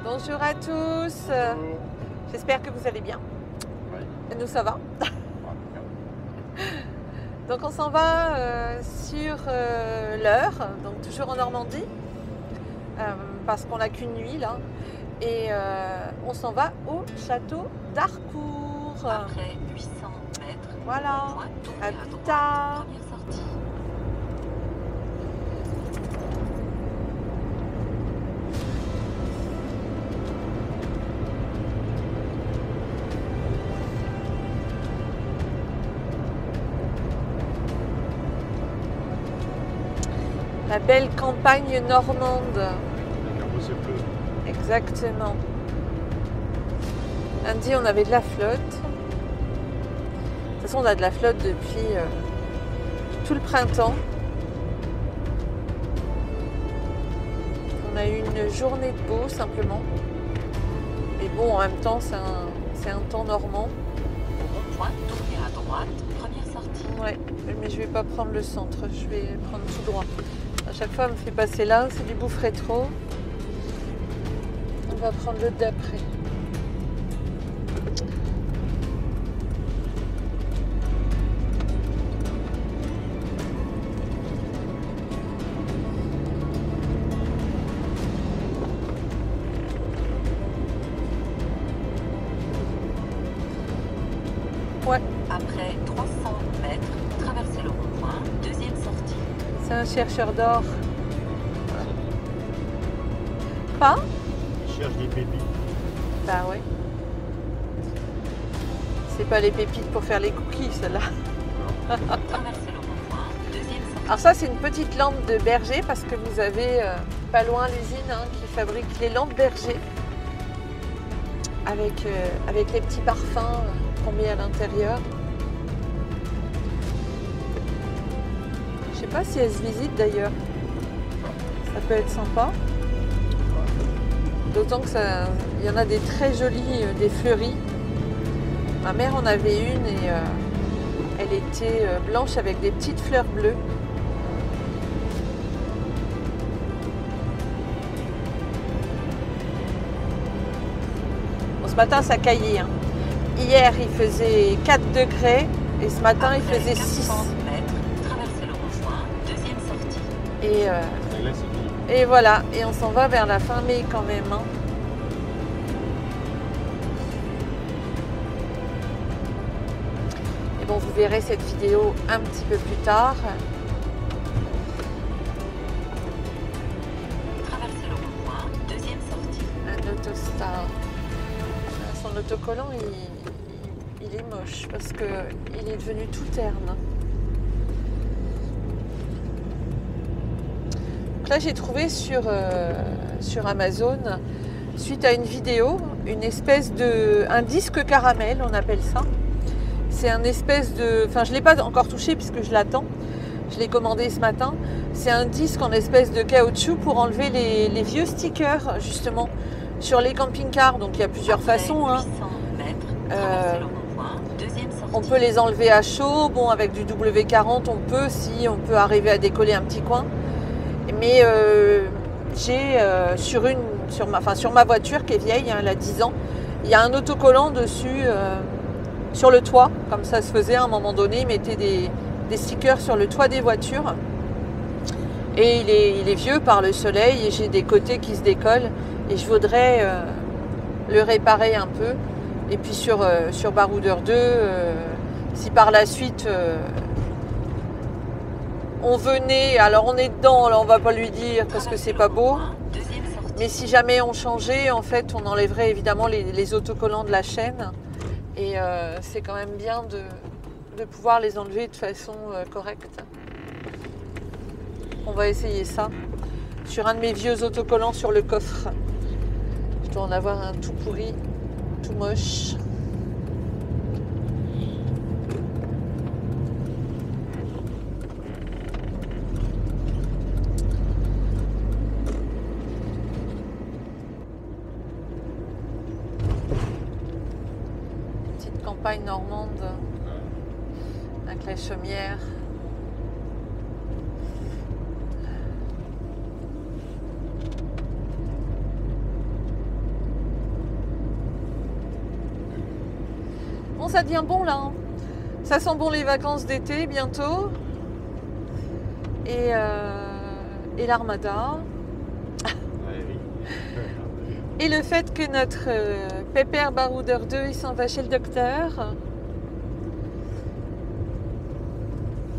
Bonjour à tous, j'espère que vous allez bien. Oui. Nous ça va. Donc on s'en va sur l'Eure, donc toujours en Normandie, parce qu'on n'a qu'une nuit là. Et on s'en va au château d'Harcourt. Après 800 mètres, Voilà, à plus tard. première sortie. La belle campagne normande. Le carreau c'est bleu. Exactement. Lundi, on avait de la flotte. De toute façon, on a de la flotte depuis tout le printemps. On a eu une journée de beau, simplement. Mais bon, en même temps, c'est un temps normand. Au rond-point, tournez à droite, première sortie. Ouais, mais je vais pas prendre le centre, je vais prendre tout droit. À chaque fois, elle me fait passer là, c'est du boufferet trop. On va prendre l'autre d'après. Ouais, Après 300 mètres, traversez le rond-point, deuxième sortie. c'est un chercheur d'or. Pas? Il cherche des pépites. Bah ouais. C'est pas les pépites pour faire les cookies, celle-là. Traversez le rond-point, deuxième sortie. Alors ça, c'est une petite lampe de berger parce que vous avez pas loin l'usine qui fabrique les lampes berger avec les petits parfums qu'on met à l'intérieur. Je sais pas si elle se visite d'ailleurs. Ça peut être sympa. D'autant que il y en a des très jolies, des fleuries. Ma mère en avait une et elle était blanche avec des petites fleurs bleues. Bon, ce matin, ça caillait. Hein. Hier, il faisait 4 degrés et ce matin, il Après faisait 6. 400 mètres, traversez le rond-point, deuxième sortie. Et, Et là c'est fini. et voilà, et on s'en va vers la fin mai quand même. Hein. Et bon, vous verrez cette vidéo un petit peu plus tard. Traversez le rond-point, deuxième sortie. Un Autostar. Son autocollant, il est moche parce qu'il est devenu tout terne. Donc là, j'ai trouvé sur Amazon, suite à une vidéo, un disque caramel, on appelle ça. C'est un espèce de... Enfin, je ne l'ai pas encore touché puisque je l'attends. Je l'ai commandé ce matin. C'est un disque en espèce de caoutchouc pour enlever les vieux stickers, justement, sur les camping-cars. Donc, il y a plusieurs Après façons. Hein. 800 mètres, traversez le rond-point, deuxième sortie. On peut les enlever à chaud. Bon, avec du W40, on peut arriver à décoller un petit coin. Mais j'ai sur ma voiture qui est vieille, hein, elle a 10 ans, il y a un autocollant dessus sur le toit. Comme ça se faisait à un moment donné, ils mettaient des stickers sur le toit des voitures. Et il est vieux par le soleil et j'ai des côtés qui se décollent. Et je voudrais le réparer un peu. Et puis sur Baroudeur 2, si par la suite on venait, alors on est dedans, là on va pas lui dire parce que c'est pas beau. Deuxième sortie. Mais si jamais on changeait, en fait, on enlèverait évidemment les autocollants de la chaîne. Et c'est quand même bien de pouvoir les enlever de façon correcte. On va essayer ça. Sur un de mes vieux autocollants sur le coffre. Je dois en avoir un tout pourri, tout moche. Petite campagne normande avec la chaumière. Bon, ça devient bon là. Hein. Ça sent bon les vacances d'été bientôt. Et l'Armada. Et le fait que notre pépère baroudeur 2, il s'en va chez le docteur.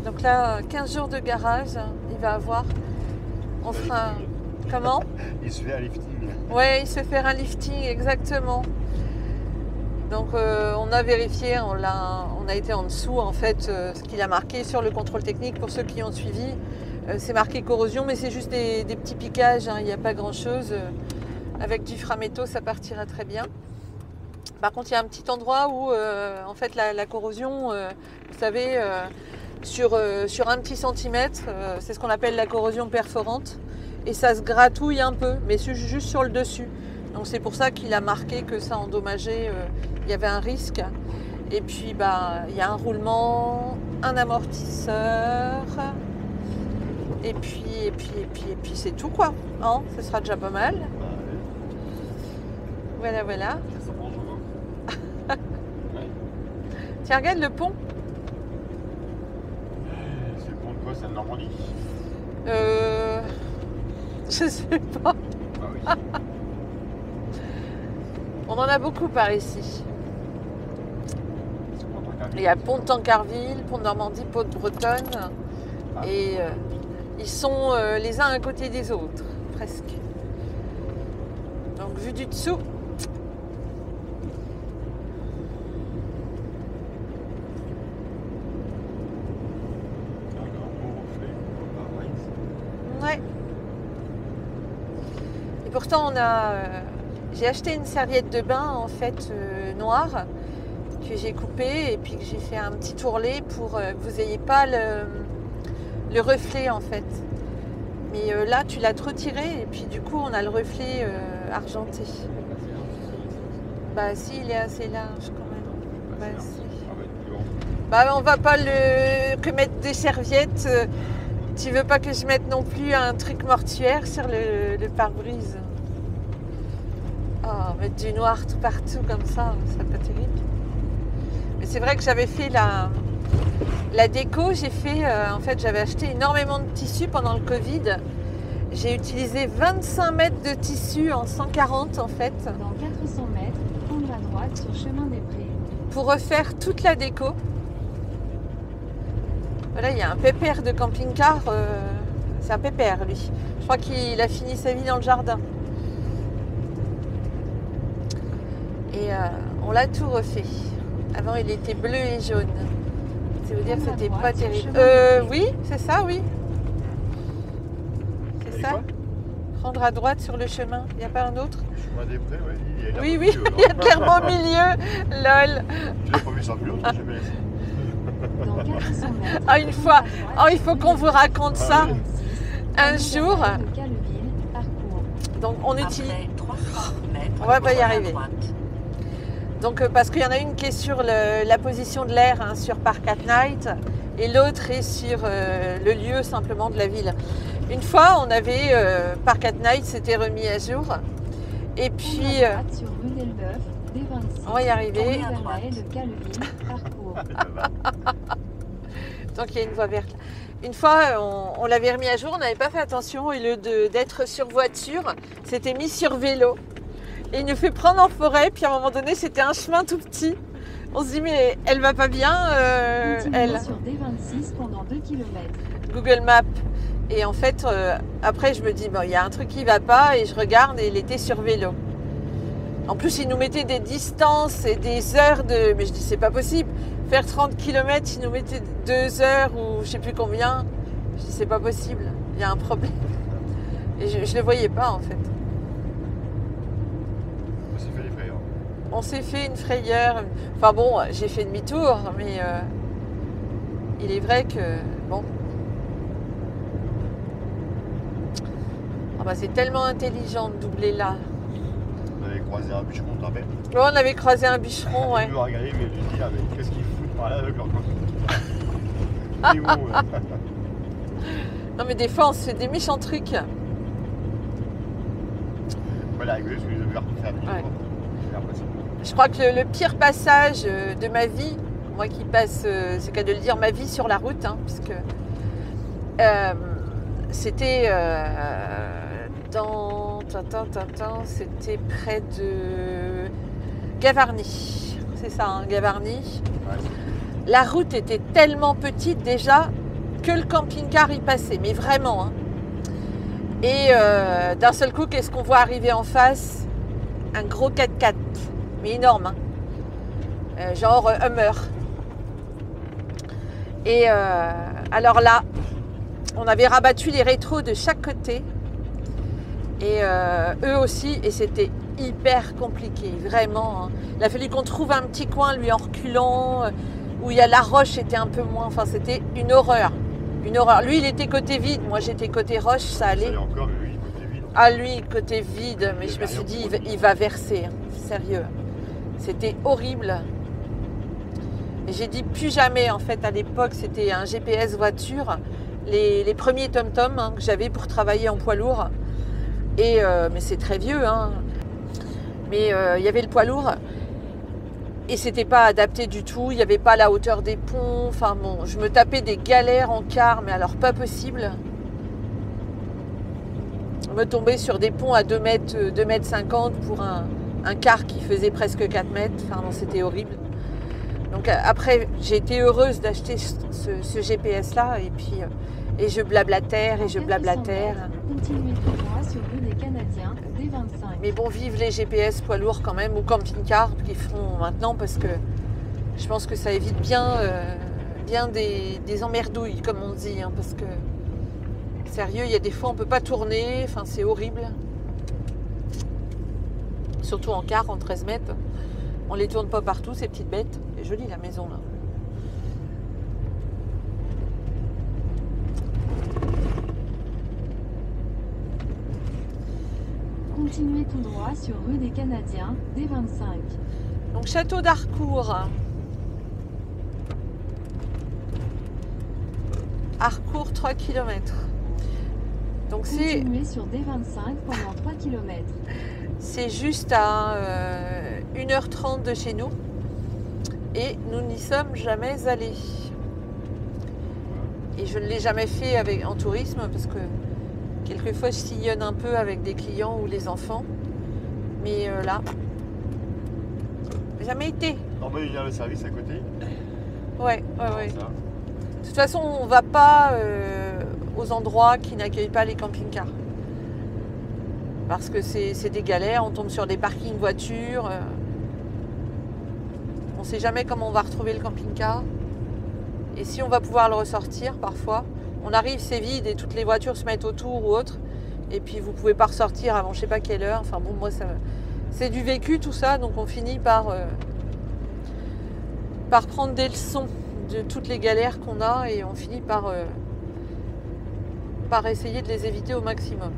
Donc là, 15 jours de garage, il va avoir. On fera... Comment? Il se fait un lifting. Ouais, il se fait un lifting, exactement. Donc on a vérifié, on a été en dessous en fait, ce qu'il a marqué sur le contrôle technique pour ceux qui ont suivi. C'est marqué corrosion, mais c'est juste des petits piquages, hein, il n'y a pas grand chose. Avec du framéto, ça partira très bien. Par contre, il y a un petit endroit où en fait la corrosion, vous savez, sur un petit centimètre, c'est ce qu'on appelle la corrosion perforante. Et ça se gratouille un peu, mais c'est juste sur le dessus. Donc c'est pour ça qu'il a marqué que ça endommageait, il y avait un risque. Et puis bah, il y a un roulement, un amortisseur, et puis c'est tout quoi. Hein, ce sera déjà pas mal. Voilà, voilà. Ça mange au vent. Tiens, regarde le pont. C'est le pont de quoi? C'est de Normandie? Je sais pas. Ah oui. On en a beaucoup par ici. C'est pour Tancarville. Il y a Pont de Tancarville, Pont de Normandie, Pont de Bretonne. Et ils sont les uns à côté des autres, presque. Donc, vu du dessous. Ouais. Et pourtant, j'ai acheté une serviette de bain en fait noire que j'ai coupée et puis que j'ai fait un petit tourlet pour que vous n'ayez pas le reflet en fait. Mais là, tu l'as retiré et puis du coup, on a le reflet argenté. Bah si, il est assez large quand même. Bah si. Bah on va pas que mettre des serviettes. Tu veux pas que je mette non plus un truc mortuaire sur le pare-brise? Oh, mettre du noir tout partout comme ça, c'est pas terrible. Mais c'est vrai que j'avais fait la déco, en fait j'avais acheté énormément de tissu pendant le Covid. J'ai utilisé 25 mètres de tissu en 140 en fait. Dans 400 mètres, prendre à droite sur chemin des Prés. Pour refaire toute la déco. Voilà, il y a un pépère de camping-car. C'est un pépère, lui. Je crois qu'il a fini sa vie dans le jardin. Et on l'a tout refait. Avant, il était bleu et jaune. Ça veut dire que c'était pas terrible. Oui, c'est ça, oui. C'est ça. Prendre à droite sur le chemin. Il n'y a pas un autre? Chemin des Prés, oui. Oui, oui, il y a clairement au milieu. Lol. Je n'ai pas vu ça plus longtemps, j'ai jamais. Dans 400 mètres, Ah, une fois. Oh, il faut qu'on vous raconte ça. oui. Un jour. de Caleville, parcours. Donc, on utilise. Après 300 mètres, On va pas y tournez à arriver. droite. Donc, parce qu'il y en a une qui est sur la position de l'air, hein, sur Park at Night, et l'autre est sur le lieu simplement de la ville. Une fois, on avait Park at Night, s'était remis à jour. Et puis, Prendre à droite sur rue d'Elbeuf, D26. on va y arriver. Tournez à Vers droite. la haie de Caleville, parcours. Donc, il y a une voie verte. Une fois, on l'avait remis à jour, on n'avait pas fait attention. Au lieu d'être sur voiture, c'était mis sur vélo. Et il nous fait prendre en forêt. Puis à un moment donné, c'était un chemin tout petit. On se dit, mais elle va pas bien, Continuez elle. sur D26 pendant 2 km. Google Maps. Et en fait, après, je me dis, bon, il y a un truc qui va pas. Et je regarde et il était sur vélo. En plus, il nous mettait des distances et des heures de... Mais je dis, c'est pas possible. Faire 30 km, il nous mettait 2 heures ou je sais plus combien. Je dis, c'est pas possible. Il y a un problème. Et je le voyais pas, en fait. On s'est fait des frayeurs. On s'est fait une frayeur. Enfin bon, j'ai fait demi-tour, mais il est vrai que... Bon. Ah bah, c'est tellement intelligent de doubler là. On avait croisé un bûcheron, tu te rappelles? Ouais, on avait croisé un bûcheron, ouais. Il me regardait, mais je lui dis, ah, mais qu'est-ce qu'ils foutent par là avec leur copain? Non mais des fois, on se fait des méchants trucs. Voilà, avec eux, parce que je vais faire un petit Ouais. tour. impressionnant. Je crois que le pire passage de ma vie, moi qui passe, c'est qu'à de le dire, ma vie sur la route, hein, puisque c'était dans... C'était près de Gavarnie. C'est ça, hein, Gavarnie. Ouais. La route était tellement petite déjà que le camping-car y passait, mais vraiment. Hein. Et d'un seul coup, qu'est-ce qu'on voit arriver en face? Un gros 4x4, mais énorme. Hein. Genre Hummer. Et alors là, on avait rabattu les rétros de chaque côté. Et eux aussi, et c'était hyper compliqué, vraiment. Hein. Il a fallu qu'on trouve un petit coin, lui, en reculant, où il y a la roche, était un peu moins. Enfin, c'était une horreur. Une horreur. Lui, il était côté vide, moi j'étais côté roche, ça allait. Et encore, mais lui, côté vide. Ah, lui, côté vide, mais je me suis dit, il va verser. Hein. Sérieux. C'était horrible. Et j'ai dit plus jamais, en fait, à l'époque, c'était un GPS voiture, les premiers TomTom hein, que j'avais pour travailler en poids lourd. Et, mais c'est très vieux, hein. Mais il y avait le poids lourd et c'était pas adapté du tout. Il n'y avait pas la hauteur des ponts. Enfin bon, je me tapais des galères en car, mais alors pas possible. Me tomber sur des ponts à 2 mètres, 2 mètres 50 pour un car qui faisait presque 4 mètres. Enfin non, c'était horrible. Donc après, j'ai été heureuse d'acheter ce GPS-là et puis et je blablatère et je blablatère. Continuez tout droit sur rue des Canadiens, D25. Mais bon, vive les GPS poids lourds quand même, ou camping-car qu'ils font maintenant, parce que je pense que ça évite bien, bien des emmerdouilles, comme on dit. Hein, parce que, sérieux, il y a des fois on ne peut pas tourner, enfin c'est horrible. Surtout en car, en 13 mètres. On ne les tourne pas partout, ces petites bêtes. C'est joli la maison là. Continuez tout droit sur rue des Canadiens, D25. Donc château d'Harcourt. Harcourt 3 km. Donc c'est Continuez sur D25 pendant 3 km. C'est juste à 1h30 de chez nous. Et nous n'y sommes jamais allés. Et je ne l'ai jamais fait en tourisme parce que quelquefois je sillonne un peu avec des clients ou les enfants. Mais là, jamais été. Normalement, il y a le service à côté. Ouais. Ça. De toute façon, on ne va pas aux endroits qui n'accueillent pas les camping-cars. Parce que c'est des galères, on tombe sur des parkings voitures. On ne sait jamais comment on va retrouver le camping-car. Et si on va pouvoir le ressortir parfois. On arrive, c'est vide et toutes les voitures se mettent autour ou autre. Et puis vous ne pouvez pas ressortir avant je ne sais pas quelle heure. Enfin bon, moi, c'est du vécu tout ça. Donc on finit par prendre des leçons de toutes les galères qu'on a. Et on finit par essayer de les éviter au maximum.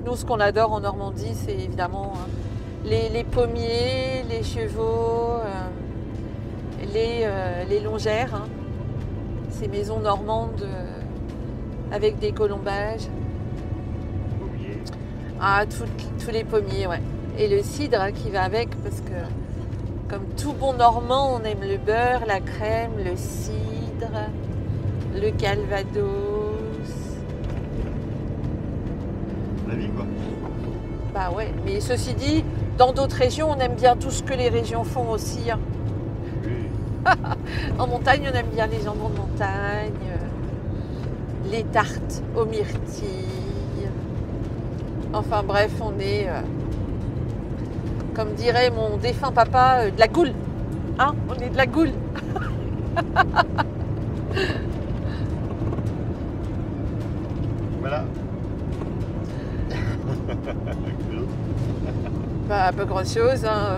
Nous, ce qu'on adore en Normandie, c'est évidemment les pommiers, les chevaux, les longères. Hein. Ces maisons normandes avec des colombages. Pommier. Ah, tous les pommiers, ouais. Et le cidre qui va avec, parce que comme tout bon Normand, on aime le beurre, la crème, le cidre, le calvados. La vie, quoi. Bah ouais, mais ceci dit, dans d'autres régions, on aime bien tout ce que les régions font aussi. Hein. Oui. En montagne, on aime bien les jambons de montagne, les tartes aux myrtilles. Enfin bref, on est, comme dirait mon défunt papa, de la goule. Hein, on est de la goule. Bah, pas grand chose. Hein,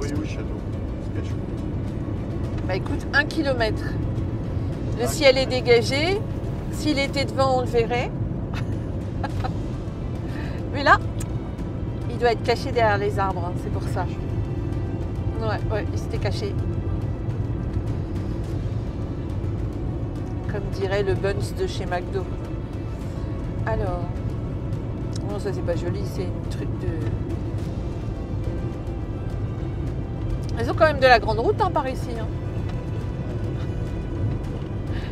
Oui, où le château? C'est caché. Bah écoute, 1 km. Le Ah, ciel est dégagé. S'il était devant, on le verrait. Mais là, il doit être caché derrière les arbres, hein, c'est pour ça. Ouais, il s'était caché. Comme dirait le Buns de chez McDo. Alors. Non, ça c'est pas joli, c'est une truc de. Ils ont quand même de la grande route hein, par ici. Hein.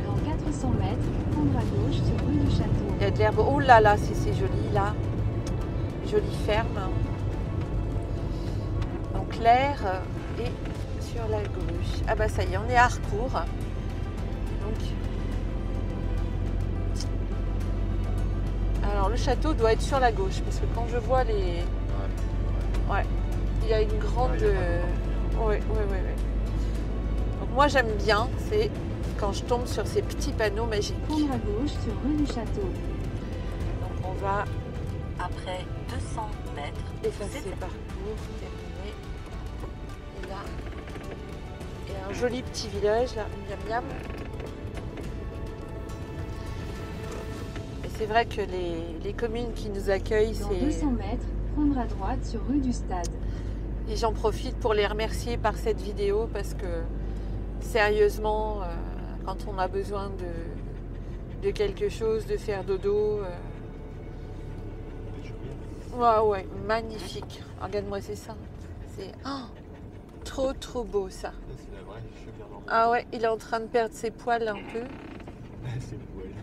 Dans 400 mètres, prendre à gauche sur rue du Château. Il y a de l'herbe. Oh là là, c'est joli là. Jolie ferme. Donc l'air est sur la gauche. Ah bah ça y est, on est à Harcourt. Donc. Alors le château doit être sur la gauche parce que quand je vois les. Ouais. Il y a une grande. Ouais. Donc moi j'aime bien, c'est quand je tombe sur ces petits panneaux magiques. Prendre à gauche sur rue du Château. Donc on va Après 200 mètres, effacer parcours, terminé. Et là, il y a un joli petit village là, miam miam. Et c'est vrai que les communes qui nous accueillent, Dans c'est. 200 mètres, prendre à droite sur rue du Stade. Et j'en profite pour les remercier par cette vidéo parce que sérieusement, quand on a besoin de quelque chose, de faire dodo, ouais, magnifique. Regarde-moi, c'est ça. C'est trop beau ça. C'est la vraie chaumière normale. Ah ouais, il est en train de perdre ses poils un peu. C'est une poêle.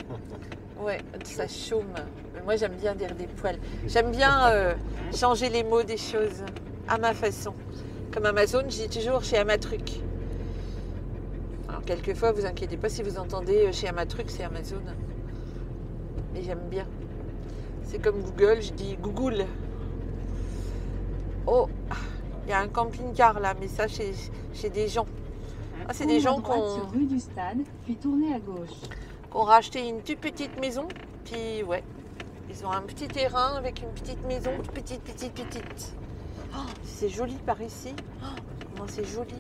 Ouais, ça chaume. Mais moi j'aime bien dire des poils. J'aime bien changer les mots des choses à ma façon. Comme Amazon, je dis toujours chez Amatruc. Alors quelquefois, vous inquiétez pas si vous entendez chez Amatruc, c'est Amazon. Mais j'aime bien. C'est comme Google, je dis Google. Oh, il y a un camping-car là, mais ça chez des gens. Ah, c'est des gens qui Prendre à droite sur rue du Stade, puis tourner à gauche. ont racheté une toute petite maison. Puis ouais, ils ont un petit terrain avec une petite maison, petite. Oh, c'est joli par ici. Oh, comment c'est joli.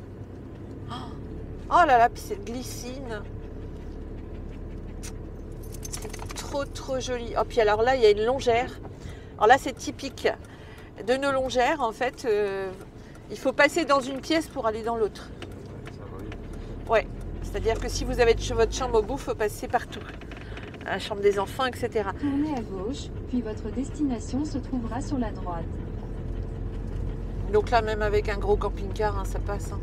Oh là là, puis cette glycine. C'est trop joli. Oh, puis alors là, il y a une longère. Alors là, c'est typique de nos longères. En fait, il faut passer dans une pièce pour aller dans l'autre. Ouais, c'est-à-dire que si vous avez votre chambre au bout, il faut passer partout. La chambre des enfants, etc. Tournez à gauche, puis votre destination se trouvera sur la droite. Donc là, même avec un gros camping-car, hein, ça passe. Hein.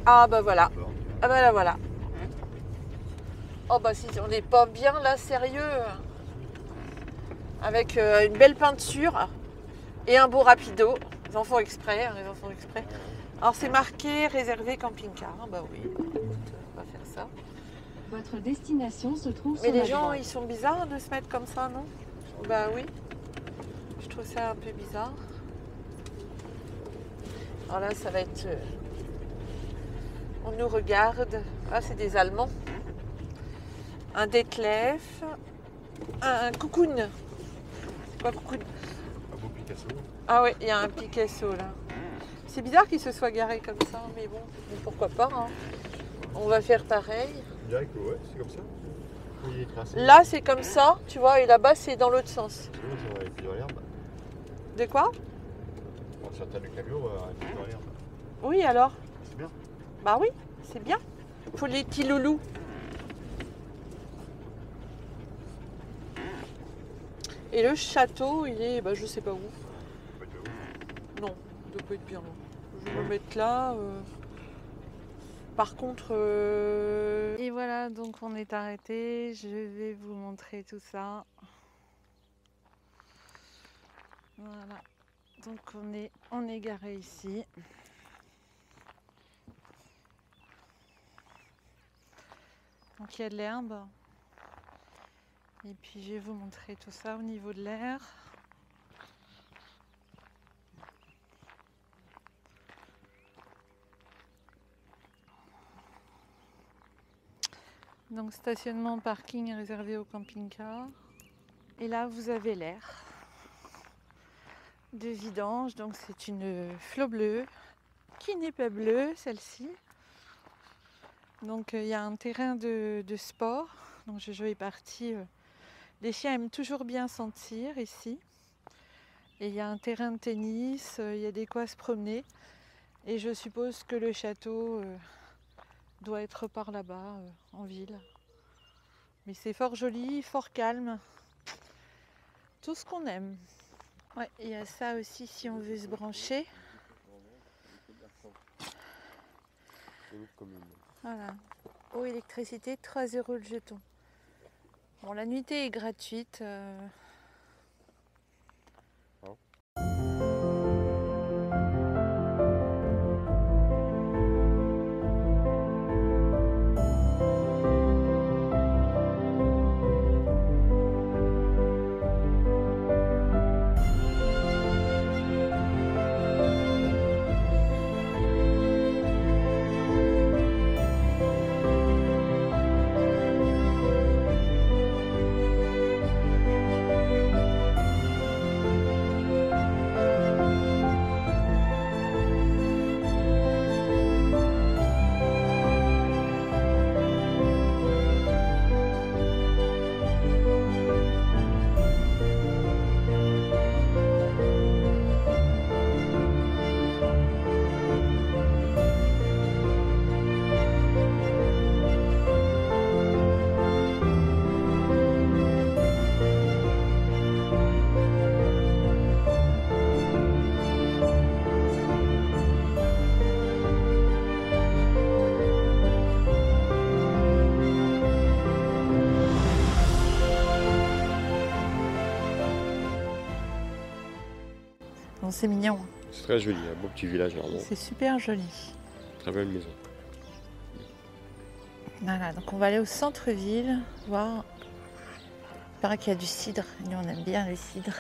Ah bah voilà. Ah bah là voilà. Oh bah si on n'est pas bien là, sérieux. Avec une belle peinture et un beau rapido. Les enfants exprès, hein, les enfants exprès. Alors c'est marqué réservé camping-car. Ah bah oui, écoute, on va faire ça. Votre destination se trouve Mais sur la les gens, droite. ils sont bizarres de se mettre comme ça, non? Bah oui. Je trouve ça un peu bizarre. Alors là, ça va être... on nous regarde. Ah, c'est des Allemands. Un Detlef. Un Cocoon. C'est quoi Cocoon? Un beau Picasso. Ah ouais, il y a un Picasso là. C'est bizarre qu'il se soit garé comme ça, mais bon, pourquoi pas. Hein. On va faire pareil. Je dirais que ouais, c'est comme ça. Il est tracé. Là, c'est comme ça, tu vois, et là-bas, c'est dans l'autre sens. Sinon, ça aurait été dans l'herbe. De quoi? On s'entend le camion, on va arrêter dans l'herbe. Oui, alors? C'est bien. Bah oui, c'est bien. Pour les petits loulous. Et le château, il est, bah, je sais pas où. Pas de ouf. Non, il doit pas être bien loin. Je vais me mettre là. Par contre... Et voilà, donc on est arrêté. Je vais vous montrer tout ça. Voilà. Donc on est garé ici. Donc il y a de l'herbe. Et puis je vais vous montrer tout ça au niveau de l'air. Donc stationnement, parking réservé au camping-car. Et là vous avez l'air de vidange. Donc c'est une flot bleue qui n'est pas bleue celle-ci. Donc il y a un terrain de sport. Donc Jojo est parti. Les chiens aiment toujours bien sentir ici. Et il y a un terrain de tennis, il y a des quoi se promener. Et je suppose que le château doit être par là-bas, en ville. Mais c'est fort joli, fort calme. Tout ce qu'on aime. Ouais, il y a ça aussi si on veut se brancher. Voilà. Eau, électricité, 3 € le jeton. Bon, la nuitée est gratuite. Bon, c'est mignon. C'est très joli, un beau petit village vraiment. C'est super joli. Très belle maison. Voilà, donc on va aller au centre-ville voir. Il paraît qu'il y a du cidre. Nous, on aime bien le cidre.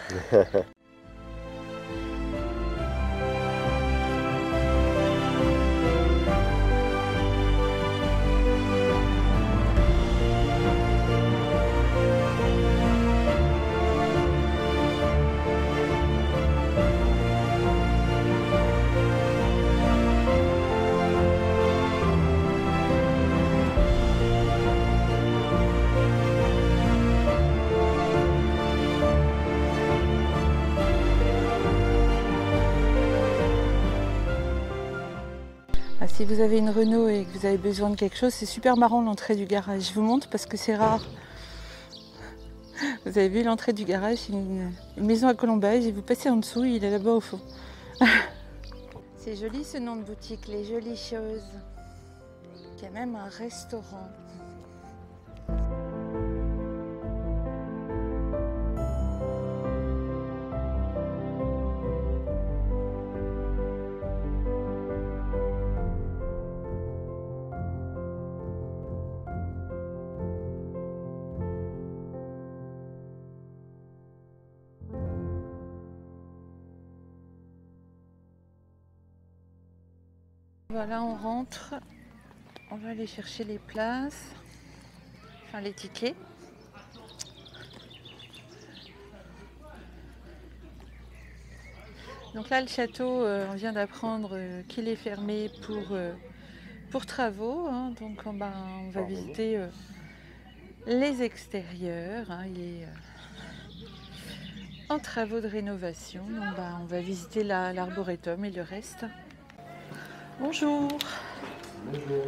Si vous avez une Renault et que vous avez besoin de quelque chose, c'est super marrant l'entrée du garage. Je vous montre parce que c'est rare. Vous avez vu l'entrée du garage, c'est une maison à colombage et vous passez en dessous, il est là-bas au fond. C'est joli ce nom de boutique, les jolies choses. Il y a même un restaurant. Voilà, on rentre, on va aller chercher les places, enfin les tickets. Donc là, le château, on vient d'apprendre qu'il est fermé pour travaux. Hein. Donc on va visiter les extérieurs. Hein. Il est en travaux de rénovation. Donc, on va visiter l'arboretum et le reste. Bonjour. Bonjour.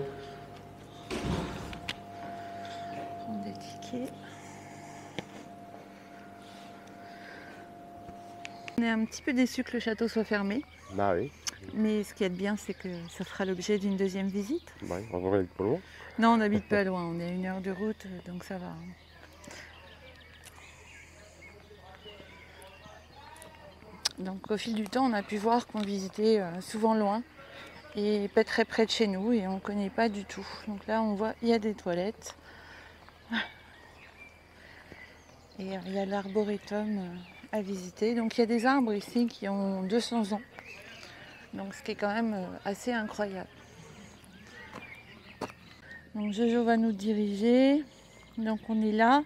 Prendre des tickets. On est un petit peu déçus que le château soit fermé. Bah oui. Mais ce qui est bien, c'est que ça fera l'objet d'une deuxième visite. Bah oui, on va aller pas loin. Non, on n'habite pas loin, on est à 1 heure de route, donc ça va. Donc au fil du temps, on a pu voir qu'on visitait souvent loin et pas très près de chez nous et on ne connaît pas du tout. Donc là, on voit, il y a des toilettes. Et il y a l'arboretum à visiter. Donc il y a des arbres ici qui ont 200 ans. Donc ce qui est quand même assez incroyable. Donc Jojo va nous diriger. Donc on est là.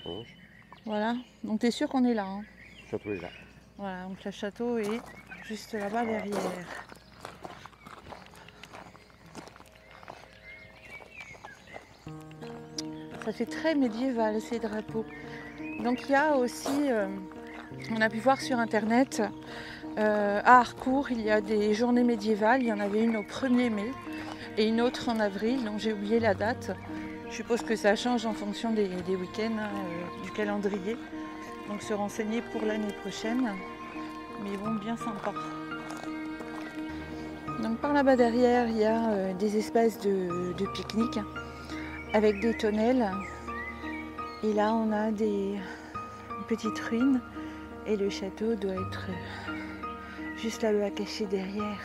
Bon, Voilà. Donc t'es sûr qu'on est là, hein? le château est là. Voilà, donc le château est juste là-bas derrière. Ça fait très médiéval ces drapeaux. Donc il y a aussi, on a pu voir sur internet, à Harcourt, il y a des journées médiévales. Il y en avait une au 1er mai et une autre en avril, donc j'ai oublié la date. Je suppose que ça change en fonction des week-ends, hein, du calendrier. Donc se renseigner pour l'année prochaine. Mais bon, bien sympa. Donc par là-bas derrière, il y a des espaces de pique-nique avec des tonnelles. Et là, on a des petites ruines. Et le château doit être juste là-bas caché derrière.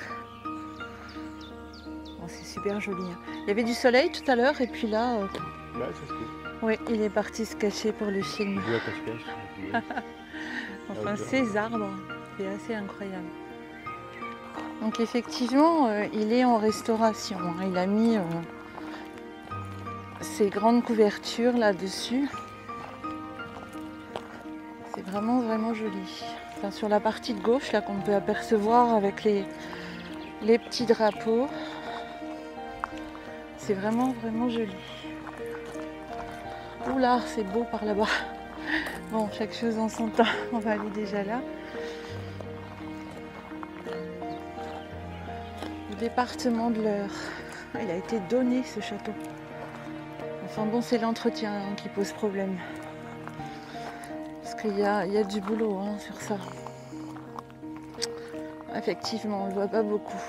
Bon, c'est super joli, hein. Il y avait du soleil tout à l'heure et puis là, Là, c'est ce que. oui, il est parti se cacher pour le film. Vu à cache-cache. Enfin, ces arbres, c'est assez incroyable. Donc effectivement, il est en restauration, hein. Il a mis ces grandes couvertures là-dessus. C'est vraiment, vraiment joli. Enfin, sur la partie de gauche, là, qu'on peut apercevoir avec les petits drapeaux. C'est vraiment, vraiment joli. Oula, c'est beau par là-bas. Bon, chaque chose en son temps. On va aller déjà là. Le département de l'Eure. Il a été donné, ce château. Enfin bon, c'est l'entretien, hein, qui pose problème. Parce qu'il y a du boulot, hein, sur ça. Effectivement, on ne le voit pas beaucoup.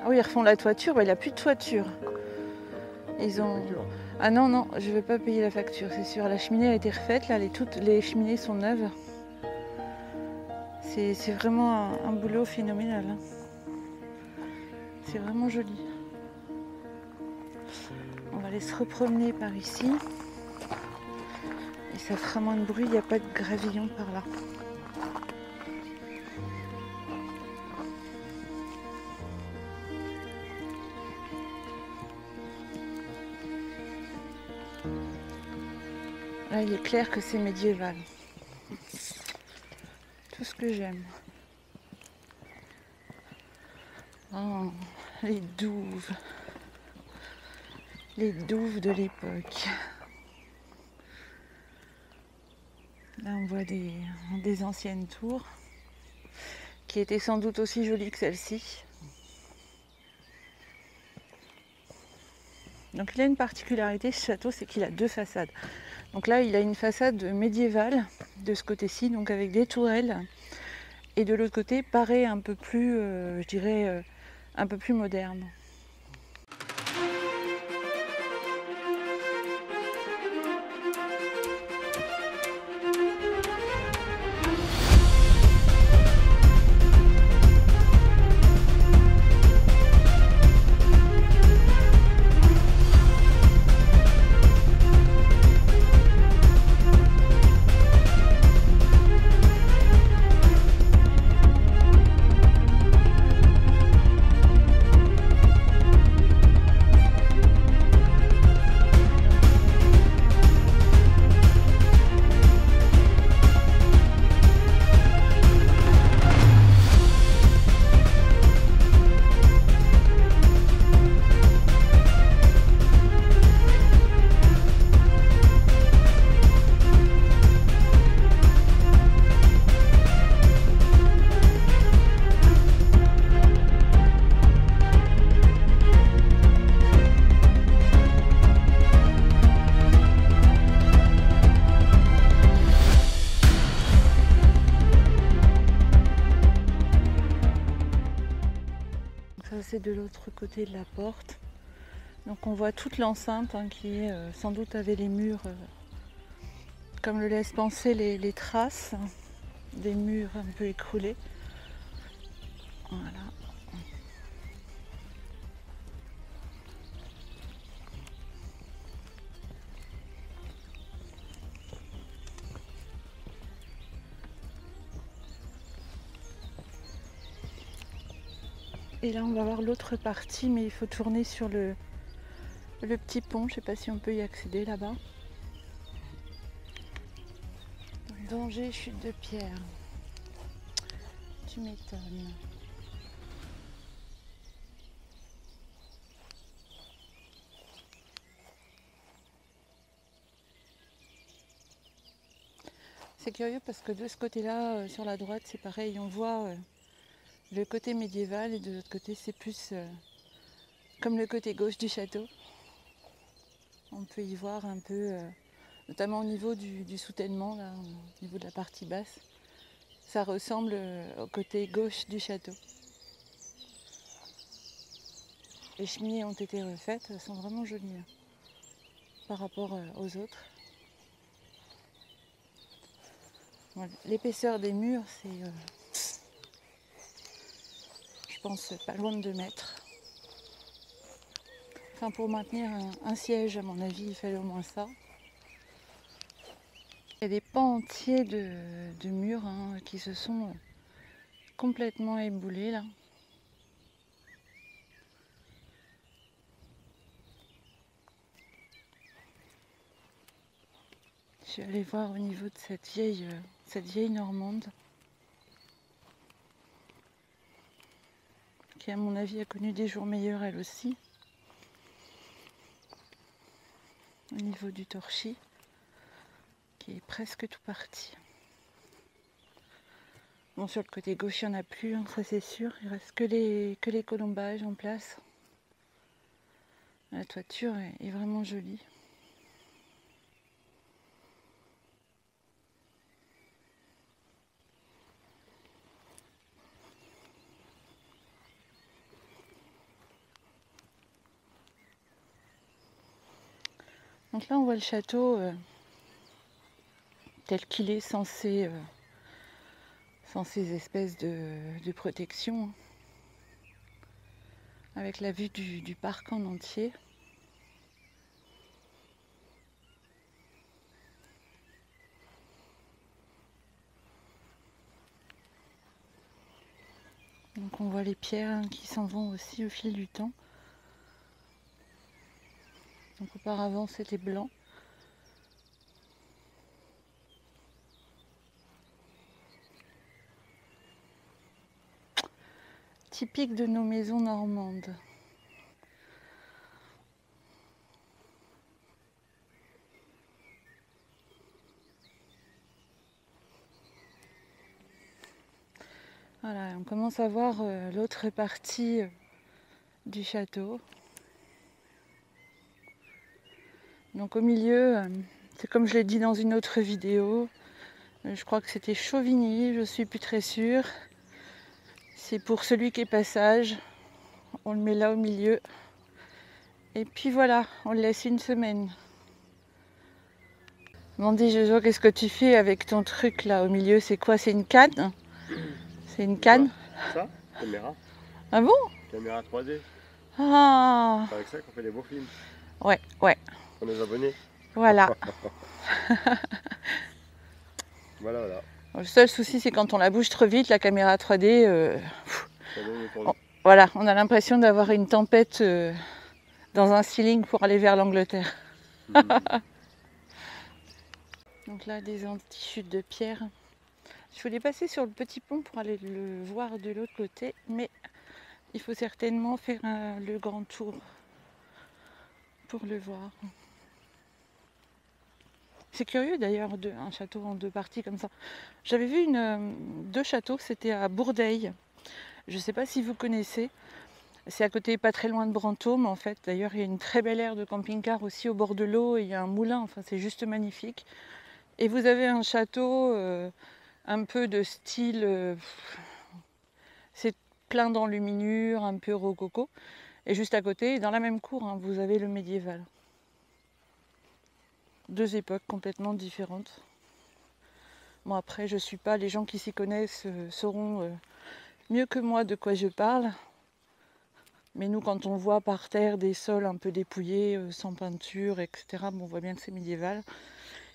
Ah oui, ils refont la toiture. Il n'y a plus de toiture. Ils ont... Ah non, non, je ne vais pas payer la facture, c'est sûr. La cheminée a été refaite, là, toutes les cheminées sont neuves. C'est vraiment un boulot phénoménal, hein. C'est vraiment joli. On va aller se repromener par ici. Et ça fera moins de bruit, il n'y a pas de gravillon par là. Là, il est clair que c'est médiéval. Tout ce que j'aime. Oh, les douves. Les douves de l'époque. Là, on voit des anciennes tours qui étaient sans doute aussi jolies que celle-ci. Donc il a une particularité, ce château, c'est qu'il a deux façades. Donc là, il a une façade médiévale de ce côté-ci, donc avec des tourelles. Et de l'autre côté, pareil, un peu plus, je dirais, un peu plus moderne. C'est de l'autre côté de la porte. Donc on voit toute l'enceinte, hein, qui est sans doute avait les murs, comme le laissent penser les traces, hein, des murs un peu écroulés. Voilà. Et là, on va voir l'autre partie, mais il faut tourner sur Le petit pont, je sais pas si on peut y accéder là-bas. Danger, chute de pierre. Tu m'étonnes. C'est curieux parce que de ce côté-là, sur la droite, c'est pareil, on voit le côté médiéval et de l'autre côté, c'est plus comme le côté gauche du château. On peut y voir un peu, notamment au niveau du soutènement, là, au niveau de la partie basse. Ça ressemble au côté gauche du château. Les cheminées ont été refaites, elles sont vraiment jolies hein, par rapport aux autres. Voilà. L'épaisseur des murs, c'est, je pense, pas loin de 2 mètres. Enfin, pour maintenir un siège, à mon avis, il fallait au moins ça. Il y a des pans entiers de murs hein, qui se sont complètement éboulés là. Je vais aller voir au niveau de cette vieille normande qui à mon avis a connu des jours meilleurs elle aussi. Au niveau du torchis qui est presque tout parti. Bon, sur le côté gauche il n'y en a plus, hein, ça c'est sûr, il reste que les colombages en place. La toiture est vraiment jolie. Donc là on voit le château tel qu'il est sans ces espèces de protection, hein, avec la vue du parc en entier. Donc on voit les pierres hein, qui s'en vont aussi au fil du temps. Donc auparavant c'était blanc. Typique de nos maisons normandes. Voilà, on commence à voir l'autre partie du château. Donc au milieu, c'est comme je l'ai dit dans une autre vidéo, je crois que c'était Chauvigny, je suis plus très sûre. C'est pour celui qui est passage, on le met là au milieu. Et puis voilà, on le laisse une semaine. Mandy Jojo, qu'est-ce que tu fais avec ton truc là au milieu? C'est quoi? C'est une canne? C'est une canne? Ça, caméra. Ah bon? Caméra 3D. Ah C'est avec ça qu'on fait des beaux films. ouais, ouais. Pour nos abonnés. Voilà. Voilà, voilà. Le seul souci, c'est quand on la bouge trop vite, la caméra 3D, Ça donne le tournis. voilà, on a l'impression d'avoir une tempête dans un ceiling pour aller vers l'Angleterre. Donc là, des anti-chutes de pierre. Je voulais passer sur le petit pont pour aller le voir de l'autre côté, mais il faut certainement faire le grand tour pour le voir. C'est curieux d'ailleurs, un château en 2 parties comme ça. J'avais vu 2 châteaux, c'était à Bourdeil. Je ne sais pas si vous connaissez. C'est à côté, pas très loin de Brantôme en fait. D'ailleurs, il y a une très belle aire de camping-car aussi au bord de l'eau. Il y a un moulin, enfin c'est juste magnifique. Et vous avez un château un peu de style... c'est plein d'enluminures, un peu rococo. Et juste à côté, dans la même cour, hein, vous avez le médiéval. 2 époques complètement différentes. Bon après, je suis pas, les gens qui s'y connaissent sauront mieux que moi de quoi je parle. Mais nous, quand on voit par terre des sols un peu dépouillés, sans peinture, etc., bon, on voit bien que c'est médiéval.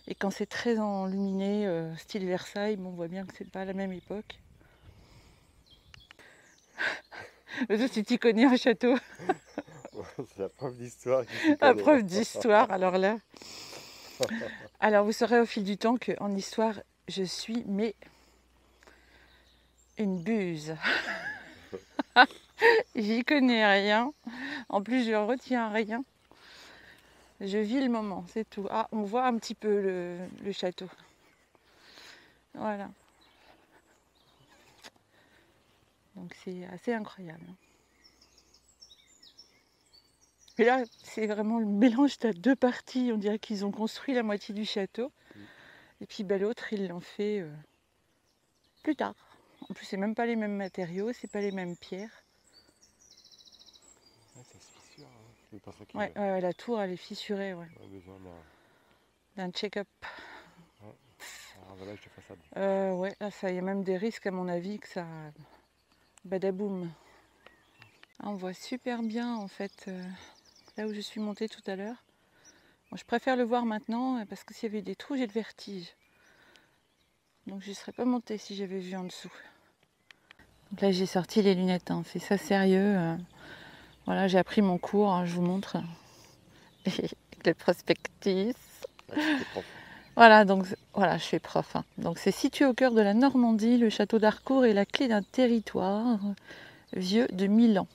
Et quand c'est très enluminé, style Versailles, bon, on voit bien que c'est pas la même époque. Si tu connais un château. C'est la preuve d'histoire. La preuve d'histoire, alors là. Alors vous saurez au fil du temps qu'en histoire, je suis mais une buse. J'y connais rien. En plus, je retiens rien. Je vis le moment, c'est tout. Ah, on voit un petit peu le château. Voilà. Donc c'est assez incroyable. Et là, c'est vraiment le mélange de deux parties. On dirait qu'ils ont construit la moitié du château. Et puis l'autre, ils l'ont fait plus tard. En plus, c'est même pas les mêmes matériaux, c'est pas les mêmes pierres. Ouais, ça se fissure. Hein. C'est pas ça qui Ouais, ouais, la tour, elle est fissurée. Ouais. On a besoin D'un check-up. d'un ravalage de façade. Ouais, là, il y a même des risques, à mon avis, que ça badaboum. Ah, on voit super bien, en fait, là où je suis montée tout à l'heure. Moi, je préfère le voir maintenant, parce que s'il y avait des trous, j'ai le vertige. Donc, je ne serais pas montée si j'avais vu en dessous. Donc là, j'ai sorti les lunettes, hein. C'est ça sérieux. Voilà, j'ai appris mon cours, hein, je vous montre. Le prospectus. Voilà, donc voilà, je suis prof. Hein. Donc c'est situé au cœur de la Normandie. Le château d'Harcourt est la clé d'un territoire vieux de 1000 ans.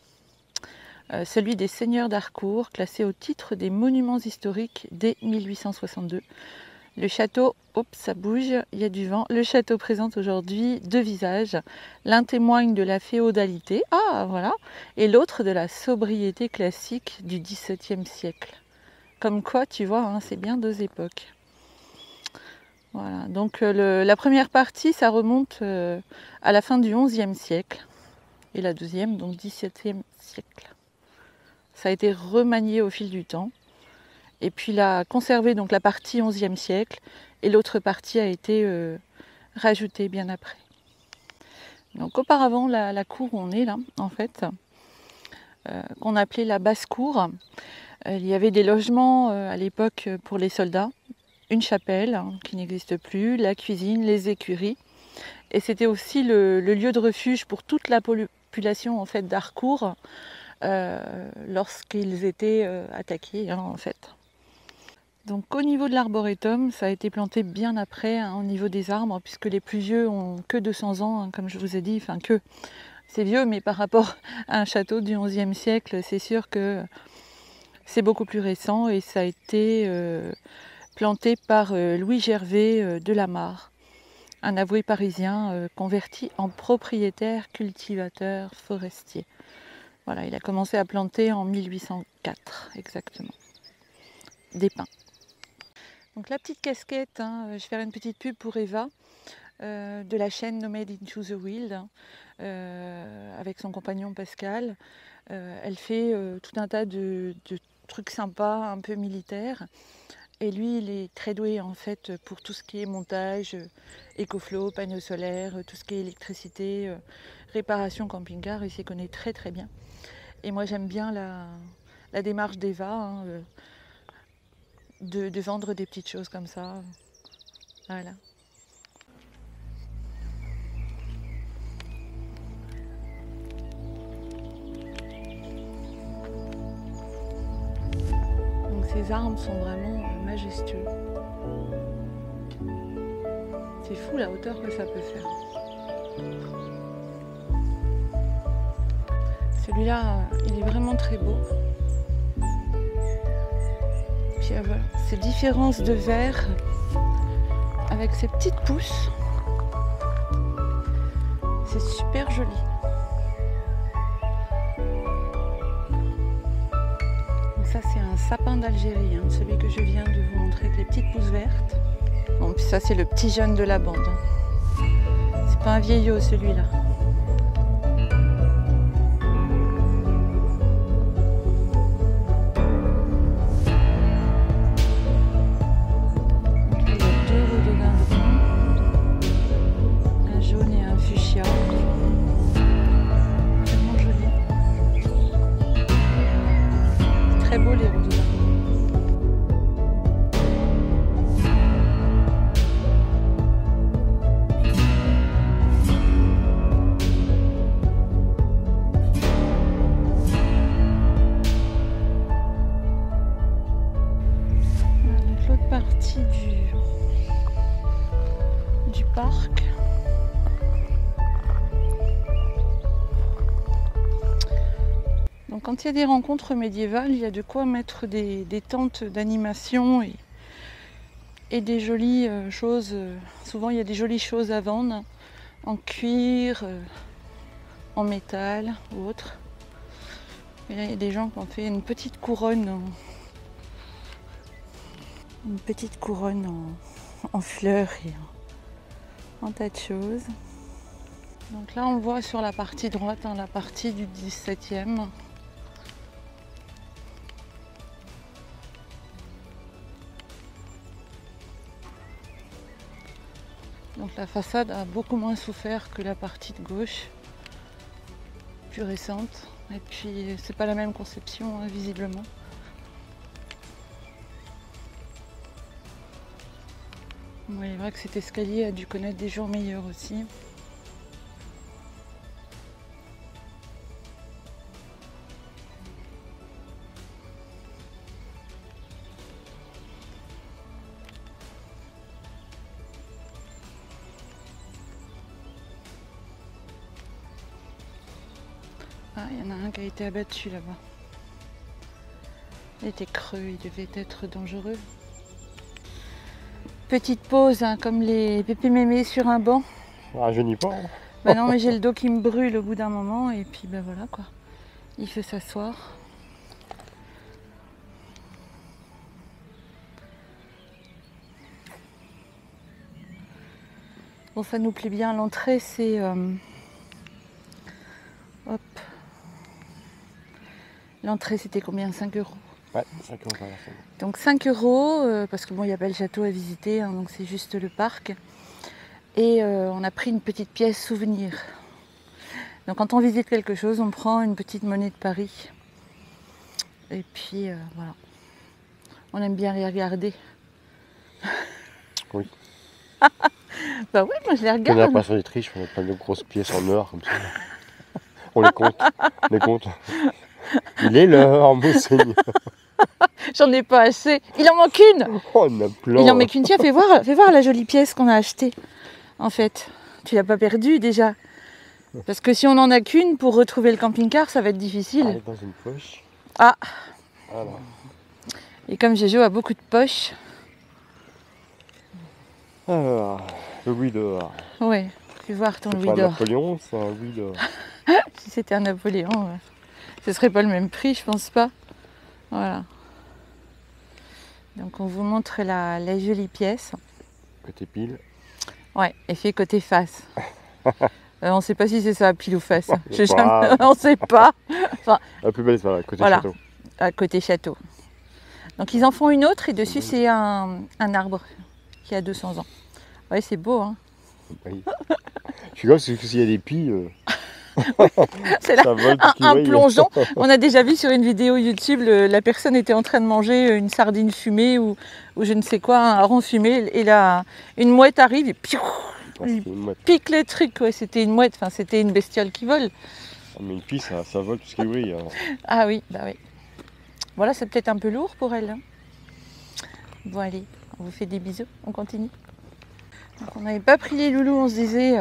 Celui des seigneurs d'Harcourt, classé au titre des monuments historiques dès 1862. Le château, hop, ça bouge, il y a du vent. Le château présente aujourd'hui deux visages. L'un témoigne de la féodalité, ah voilà, et l'autre de la sobriété classique du XVIIe siècle. Comme quoi, tu vois, hein, c'est bien deux époques. Voilà, donc la première partie, ça remonte à la fin du XIe siècle. Et la deuxième, donc XVIIe siècle. Ça a été remanié au fil du temps. Et puis il a conservé donc la partie XIe siècle et l'autre partie a été rajoutée bien après. Donc auparavant, la cour où on est là, en fait, qu'on appelait la basse-cour, il y avait des logements à l'époque pour les soldats, une chapelle hein, qui n'existe plus, la cuisine, les écuries. Et c'était aussi le lieu de refuge pour toute la population en fait, d'Harcourt lorsqu'ils étaient attaqués hein, en fait. Donc au niveau de l'arboretum, ça a été planté bien après, hein, au niveau des arbres, puisque les plus vieux ont que 200 ans, hein, comme je vous ai dit, enfin que c'est vieux, mais par rapport à un château du XIe siècle, c'est sûr que c'est beaucoup plus récent et ça a été planté par Louis Gervais de la Mare, un avoué parisien converti en propriétaire cultivateur forestier. Voilà, il a commencé à planter en 1804 exactement, des pins. Donc la petite casquette, hein, je vais faire une petite pub pour Eva, de la chaîne Nomad Into the Wild, hein, avec son compagnon Pascal. Elle fait tout un tas de trucs sympas, un peu militaires. Et lui, il est très doué en fait pour tout ce qui est montage, écoflow, panneaux solaires, tout ce qui est électricité, réparation camping-car, il s'y connaît très très bien. Et moi j'aime bien la démarche d'Eva, hein, de vendre des petites choses comme ça. Voilà. Donc ces arbres sont vraiment majestueux. C'est fou la hauteur que ça peut faire. Celui-là, il est vraiment très beau. Puis voilà, ces différences de vert avec ces petites pousses, c'est super joli. Donc ça c'est un sapin d'Algérie, hein, celui que je viens de vous montrer avec les petites pousses vertes. Bon, puis ça c'est le petit jeune de la bande. Hein. C'est pas un vieillot celui-là. partie du parc. Donc quand il y a des rencontres médiévales, il y a de quoi mettre des tentes d'animation et des jolies choses. Souvent il y a des jolies choses à vendre en cuir, en métal ou autre. Et là il y a des gens qui ont fait une petite couronne en fleurs et en tas de choses. Donc là on le voit sur la partie droite, hein, la partie du 17e. Donc la façade a beaucoup moins souffert que la partie de gauche, plus récente. Et puis c'est pas la même conception, hein, visiblement. Bon, il est vrai que cet escalier a dû connaître des jours meilleurs aussi. Ah, il y en a un qui a été abattu là-bas. Il était creux, il devait être dangereux. Petite pause, hein, comme les pépés mémés sur un banc. Rajeunit pas. Hein. Bah non, mais j'ai le dos qui me brûle au bout d'un moment et puis ben voilà quoi. Il fait s'asseoir. Bon, ça nous plaît bien. L'entrée, c'est hop. L'entrée, c'était combien? 5 €. Ouais, 5 € par personne. Donc 5 €, parce que bon, il n'y a pas le château à visiter, hein, donc c'est juste le parc. Et on a pris une petite pièce souvenir. Donc quand on visite quelque chose, on prend une petite monnaie de Paris. Et puis voilà. On aime bien les regarder. Oui. Bah oui, moi je les On n'a regarde. pas sur les triches, on a plein de grosses pièces en or comme ça. On les compte. On les compte. Il est l'heure, monseigneur. J'en ai pas assez. Il en manque une. Oh, on a plein. Il en manque une. Tiens, fais voir la jolie pièce qu'on a achetée. En fait, tu l'as pas perdue déjà. Parce que si on en a qu'une, pour retrouver le camping-car, ça va être Elle difficile. est dans une poche. Ah, Voilà. et comme Géjo a beaucoup de poches, Alors, le Louis d'or. ouais, fais voir ton C'est louis pas un d'or. Napoléon, c'est un Louis d'or. Si c'était un Napoléon, ouais. Ce serait pas le même prix, je pense pas. Voilà. Donc on vous montre la jolie pièce. Côté pile. Ouais, et fait côté face. On sait pas si c'est ça, pile ou face. On sait pas. On sait pas. La plus belle, c'est voilà, côté Voilà. château. À côté château. Donc ils en font une autre et dessus c'est un arbre qui a 200 ans. Ouais, c'est beau, hein. Oui. Je suis là, parce que s'il y a des pies, C'est là ça vole tout ce qui un brille. plongeon. On a déjà vu sur une vidéo YouTube, la personne était en train de manger une sardine fumée ou je ne sais quoi, un hareng fumé. Et là, une mouette arrive et piou, Ah, c'est une mouette. pique les trucs. Ouais, c'était une mouette, enfin c'était une bestiole qui vole. Ah, mais une pie, ça vole tout ce qui brille. Hein. Ah oui, bah oui. Voilà, c'est peut-être un peu lourd pour elle. Hein. Bon allez, on vous fait des bisous, on continue. Donc on n'avait pas pris les loulous, on se disait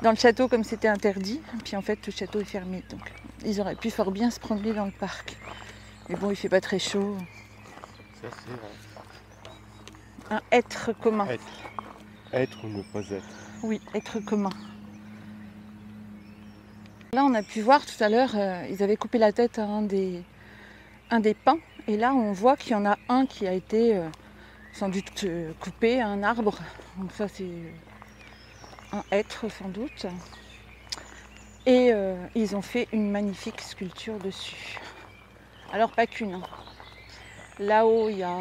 dans le château comme c'était interdit. Puis en fait le château est fermé, donc ils auraient pu fort bien se promener dans le parc. Mais bon, il fait pas très chaud. Ça, c'est Un être commun. être. Être ou ne pas être. Oui, être commun. Là on a pu voir tout à l'heure, ils avaient coupé la tête à un des pins. Et là on voit qu'il y en a un qui a été sans doute coupé à un arbre. Donc ça c'est un être sans doute. Et ils ont fait une magnifique sculpture dessus. Alors pas qu'une. Hein. Là-haut il y a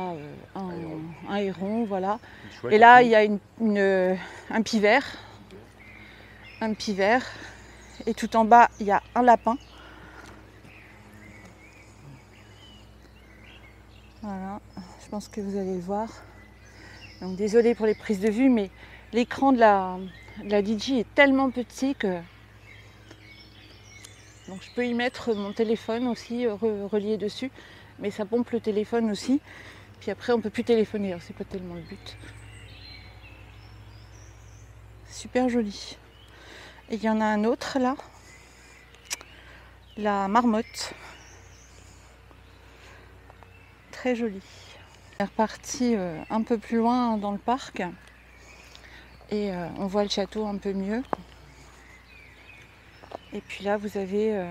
un héron, voilà. Et là il y a un pivert. Un pivert. Et tout en bas il y a un lapin. Voilà, je pense que vous allez le voir. Donc désolée pour les prises de vue, mais l'écran de la DJ est tellement petit que... Donc je peux y mettre mon téléphone aussi relié dessus, mais ça pompe le téléphone aussi. Puis après, on peut plus téléphoner, hein, c'est pas tellement le but. Super joli. Et il y en a un autre là, la marmotte. Très joli. On est reparti un peu plus loin dans le parc et on voit le château un peu mieux. Et puis là, vous avez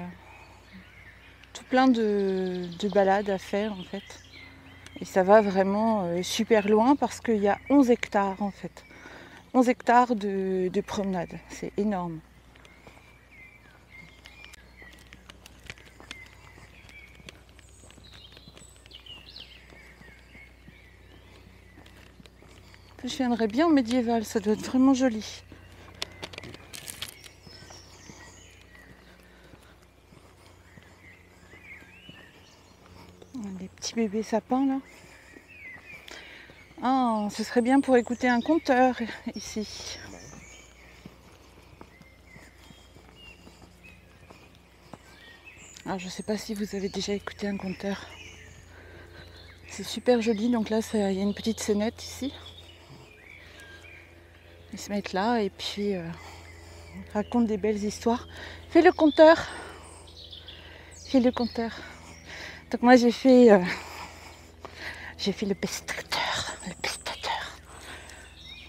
tout plein de balades à faire en fait. Et ça va vraiment super loin parce qu'il y a 11 hectares en fait. 11 hectares de promenade, c'est énorme. Je viendrais bien en médiéval, ça doit être vraiment joli. Des petits bébés sapins là. Ah, ce serait bien pour écouter un conteur ici. Alors je ne sais pas si vous avez déjà écouté un conteur. C'est super joli, donc là il y a une petite scénette ici. Ils se mettent là et puis racontent des belles histoires. Fais le conteur. Fais le conteur. Donc moi j'ai fait le pestateur. Le pestateur.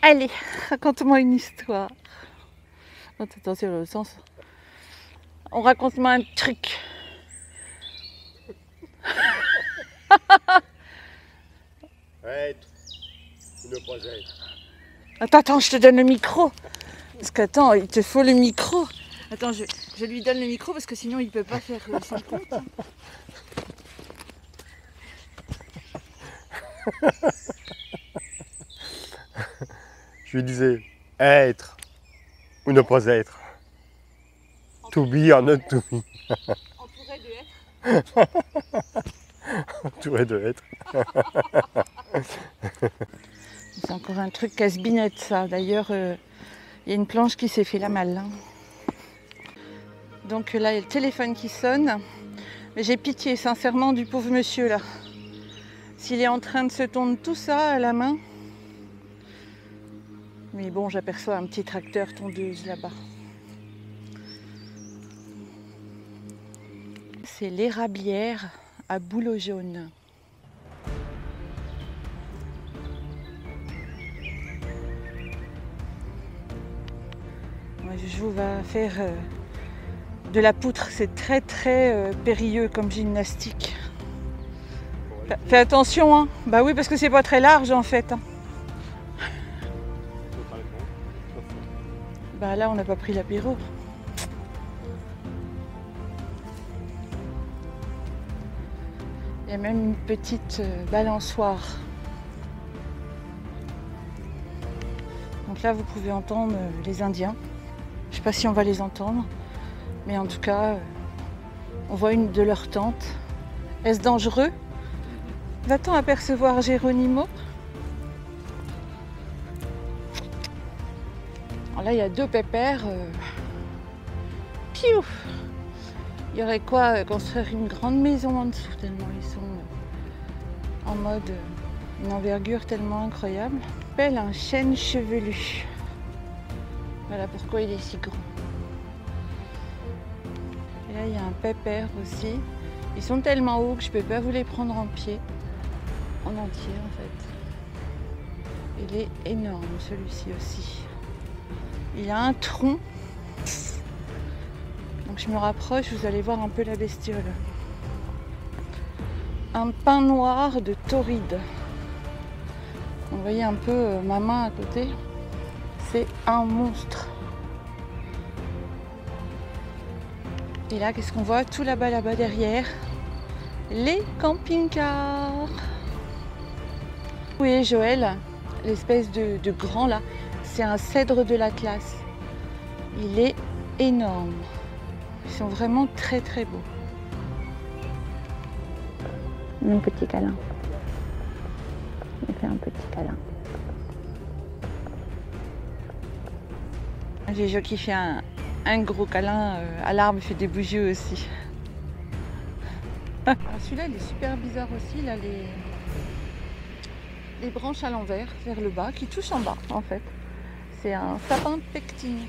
Allez, raconte-moi une histoire. Attention dans le sens. On raconte-moi un truc. Être ou ne pas être. Attends, je te donne le micro. Parce qu'attends, il te faut le micro. Attends, je lui donne le micro parce que sinon il ne peut pas faire son compte. Je lui disais être ou ne pas être. To be or not to be. Entouré de être. Entouré de être. C'est encore un truc casse-binette ça. D'ailleurs, il y a une planche qui s'est fait la malle. Hein. Donc là, il y a le téléphone qui sonne. Mais j'ai pitié sincèrement du pauvre monsieur là. S'il est en train de se tondre tout ça à la main. Mais bon, j'aperçois un petit tracteur tondeuse là-bas. C'est l'érablière à bouleau jaune. Joujou va faire de la poutre, c'est très périlleux comme gymnastique. Fais attention, hein. Bah oui, parce que c'est pas très large en fait. Hein. Bah là, on n'a pas pris l'apéro. Il y a même une petite balançoire. Donc là, vous pouvez entendre les Indiens. Je ne sais pas si on va les entendre, mais en tout cas, on voit une de leurs tentes. Est-ce dangereux? Va-t-on apercevoir Géronimo? Alors là, il y a deux pépères. Piou! Il y aurait quoi construire une grande maison en dessous, tellement ils sont en mode une envergure tellement incroyable. On appelle un chêne chevelu. Voilà pourquoi il est si grand. Et là, il y a un pépère aussi. Ils sont tellement hauts que je ne peux pas vous les prendre en pied, en entier en fait. Il est énorme celui-ci aussi. Il a un tronc. Donc je me rapproche, vous allez voir un peu la bestiole. Un pin noir de tauride. Vous voyez un peu ma main à côté. C'est un monstre. Et là, qu'est-ce qu'on voit? Tout là-bas derrière, les camping-cars. Oui, Joël, l'espèce de grand là, c'est un cèdre de l'Atlas. Il est énorme. Ils sont vraiment très beaux. Un petit câlin. Il fait un petit câlin. J'ai Jo qui fait un gros câlin à l'arbre, il fait des bougies aussi. Celui-là, il est super bizarre aussi. Là, les branches à l'envers, vers le bas, qui touchent en bas en fait. C'est un sapin pectine.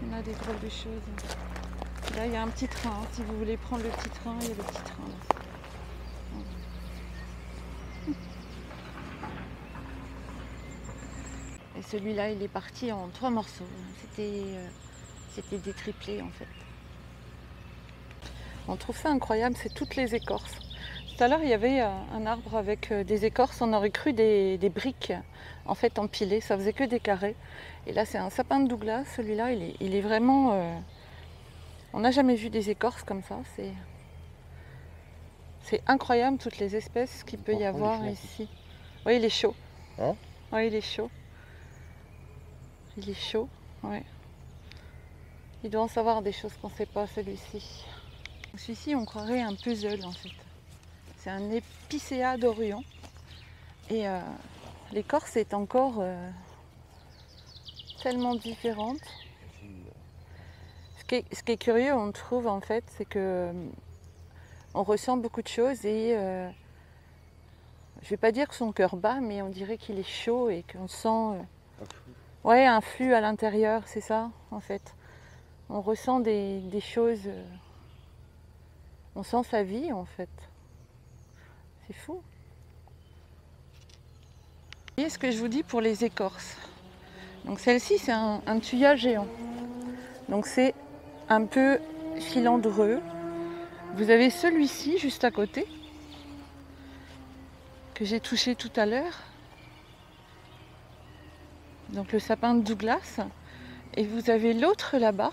On a des drôles de choses. Là, il y a un petit train. Hein. Si vous voulez prendre le petit train, il y a le petit train là. Et celui-là, il est parti en 3 morceaux. C'était détriplé en fait. On trouve ça incroyable, c'est toutes les écorces. Tout à l'heure, il y avait un arbre avec des écorces. On aurait cru des briques en fait empilées. Ça faisait que des carrés. Et là, c'est un sapin de Douglas. Celui-là, il est vraiment... On n'a jamais vu des écorces comme ça. C'est incroyable toutes les espèces qu'il peut y avoir ici. Oui, il est chaud. Hein? Oui, il est chaud. Il est chaud, ouais. Il doit en savoir des choses qu'on ne sait pas, celui-ci. Celui-ci, on croirait un puzzle en fait. C'est un épicéa d'Orient. Et l'écorce est encore tellement différente. Ce qui est curieux, on trouve en fait, c'est que on ressent beaucoup de choses et je vais pas dire que son cœur bat, mais on dirait qu'il est chaud et qu'on sent ouais, un flux à l'intérieur, c'est ça en fait. On ressent des choses, on sent sa vie en fait. C'est fou. Vous voyez ce que je vous dis pour les écorces. Donc celle-ci, c'est un thuya géant. Donc c'est un peu filandreux. Vous avez celui-ci juste à côté, que j'ai touché tout à l'heure. Donc le sapin de Douglas. Et vous avez l'autre là-bas,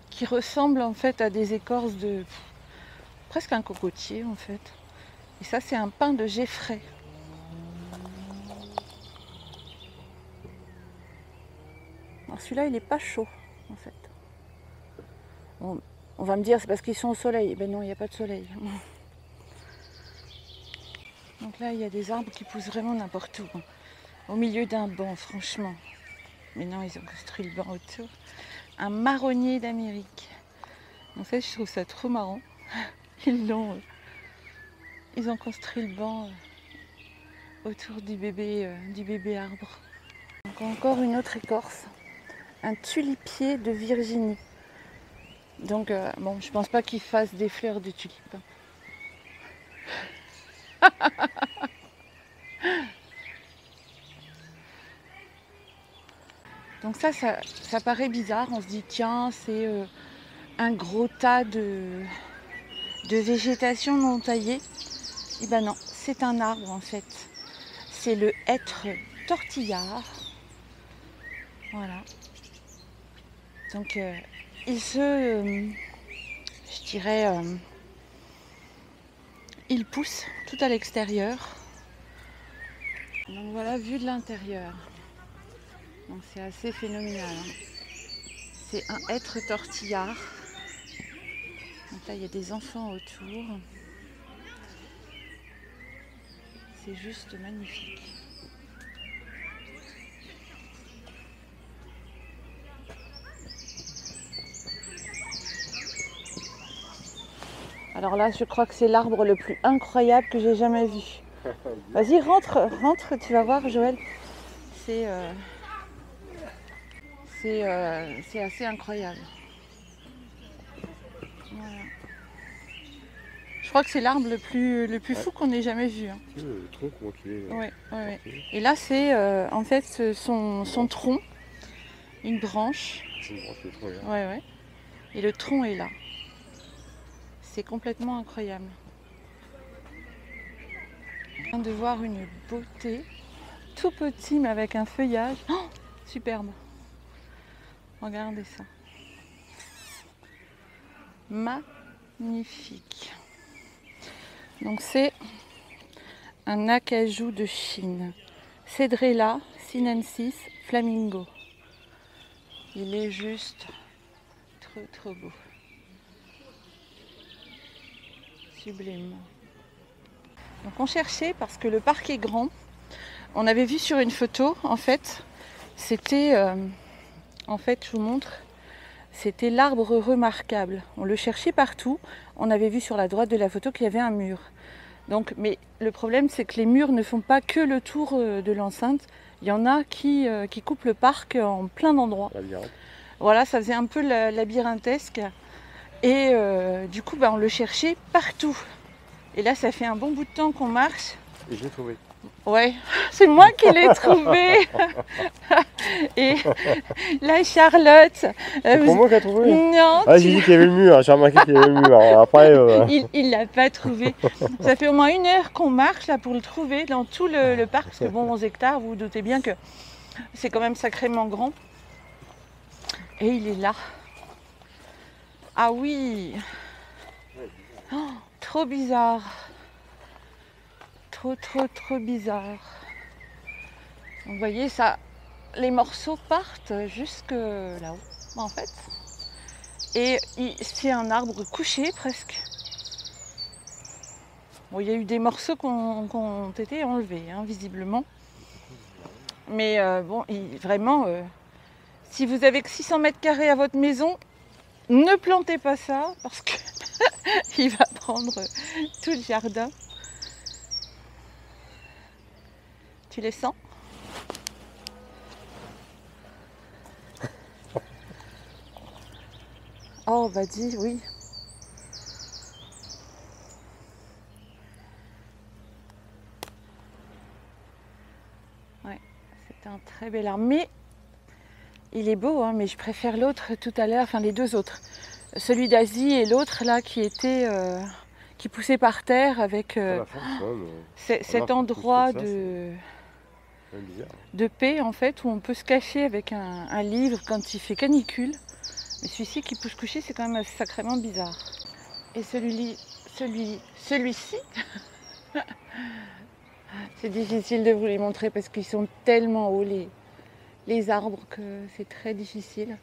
qui ressemble en fait à des écorces de... presque un cocotier en fait. Et ça, c'est un pin de Geffray. Alors celui-là, il n'est pas chaud en fait. On va me dire, c'est parce qu'ils sont au soleil. Ben non, il n'y a pas de soleil. Donc là, il y a des arbres qui poussent vraiment n'importe où. Au milieu d'un banc, franchement. Mais non, ils ont construit le banc autour. Un marronnier d'Amérique. Donc ça, je trouve ça trop marrant. Ils ont construit le banc autour du bébé arbre. Donc encore une autre écorce. Un tulipier de Virginie. Donc bon, je pense pas qu'il fasse des fleurs de tulipe. Donc ça paraît bizarre. On se dit tiens, c'est un gros tas de végétation non taillée. Et ben non, c'est un arbre en fait. C'est le hêtre tortillard. Voilà. Donc il pousse tout à l'extérieur. Donc voilà, vue de l'intérieur. Donc c'est assez phénoménal. Hein. C'est un hêtre tortillard. Donc là, il y a des enfants autour. C'est juste magnifique. Alors là, je crois que c'est l'arbre le plus incroyable que j'ai jamais vu. Vas-y, rentre, tu vas voir, Joël. C'est assez incroyable. Voilà. Je crois que c'est l'arbre le plus fou qu'on ait jamais vu. Hein. Le tronc, comment tu es. Ouais. Et là, c'est en fait son tronc, une branche. C'est une branche, le tronc est là. Ouais. Et le tronc est là. C'est complètement incroyable. Je viens de voir une beauté, tout petit mais avec un feuillage. Oh, superbe. Regardez ça. Magnifique. Donc c'est un acajou de Chine. Cedrella sinensis flamingo. Il est juste trop beau. Sublime. Donc on cherchait parce que le parc est grand. On avait vu sur une photo, en fait, c'était, en fait, je vous montre, C'était l'arbre remarquable. On le cherchait partout. On avait vu sur la droite de la photo qu'il y avait un mur. Donc, mais le problème, c'est que les murs ne font pas que le tour de l'enceinte. Il y en a qui coupent le parc en plein d'endroits. Voilà, ça faisait un peu labyrinthesque. Et du coup, on le cherchait partout. Et là, ça fait un bon bout de temps qu'on marche. Et je l'ai trouvé. Ouais, c'est moi qui l'ai trouvé. Et là, Charlotte. C'est pour moi qui a trouvé. Non. Ah, j'ai dit qu'il y avait le mur, j'ai remarqué qu'il y avait le mur. Alors, après, Il l'a pas trouvé. Ça fait au moins 1 heure qu'on marche là pour le trouver dans tout le parc. Parce que bon, 11 hectares, vous vous doutez bien que c'est quand même sacrément grand. Et il est là. Ah oui. Oh, trop bizarre. Trop bizarre. Vous voyez ça, les morceaux partent jusque là-haut en fait. Et c'est un arbre couché presque. Bon, il y a eu des morceaux qui ont été enlevés, hein, visiblement. Mais bon, vraiment, si vous avez que 600 mètres carrés à votre maison, ne plantez pas ça parce que il va prendre tout le jardin. Tu les sens? Oh, bah dis oui. Ouais, c'est un très bel arbre. Mais il est beau, hein, mais je préfère l'autre tout à l'heure, enfin les deux autres. Celui d'Asie et l'autre là qui était qui poussait par terre avec cet endroit de paix en fait où on peut se cacher avec un livre quand il fait canicule. Mais celui-ci qui pousse couché, c'est quand même sacrément bizarre. Et celui-ci, c'est difficile de vous les montrer parce qu'ils sont tellement hauts les arbres que c'est très difficile.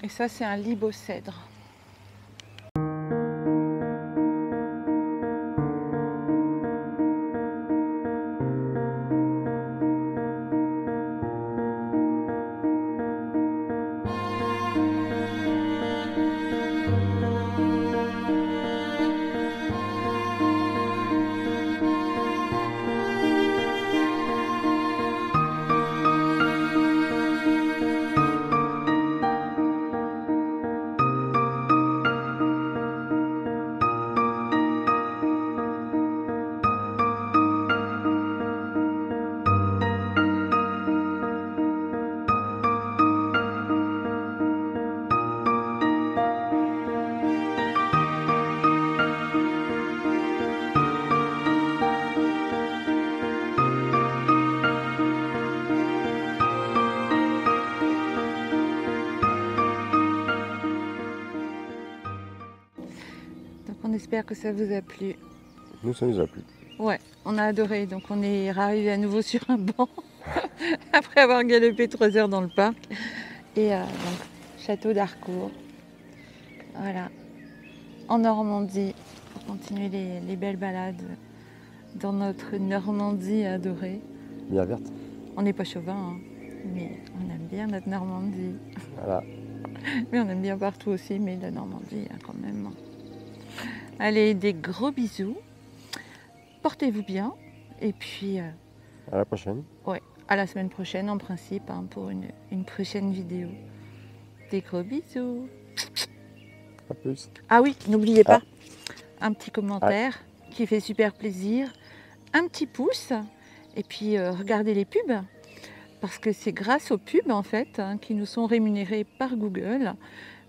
Et ça, c'est un libocèdre. On espère que ça vous a plu. Nous, ça nous a plu. Ouais, on a adoré. Donc on est arrivé à nouveau sur un banc après avoir galopé 3 heures dans le parc. Et donc, château d'Harcourt. Voilà, en Normandie, pour continuer les belles balades dans notre Normandie adorée. Bien verte. On n'est pas chauvin, hein, mais on aime bien notre Normandie. Voilà. Mais on aime bien partout aussi, mais la Normandie, hein, quand même. Allez, des gros bisous. Portez-vous bien. Et puis... à la prochaine. Ouais, à la semaine prochaine en principe, hein, pour une prochaine vidéo. Des gros bisous. À plus. Ah oui, n'oubliez pas, un petit commentaire qui fait super plaisir. Un petit pouce. Et puis regardez les pubs. Parce que c'est grâce aux pubs, en fait, hein, qui nous sont rémunérés par Google,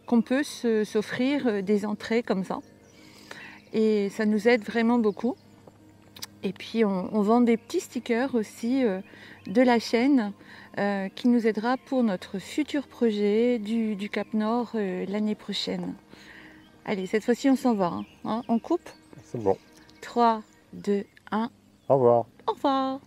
qu'on peut s'offrir des entrées comme ça. Et ça nous aide vraiment beaucoup. Et puis on vend des petits stickers aussi de la chaîne qui nous aidera pour notre futur projet du Cap Nord l'année prochaine. Allez, cette fois-ci on s'en va. Hein. On coupe ? C'est bon. 3, 2, 1. Au revoir. Au revoir.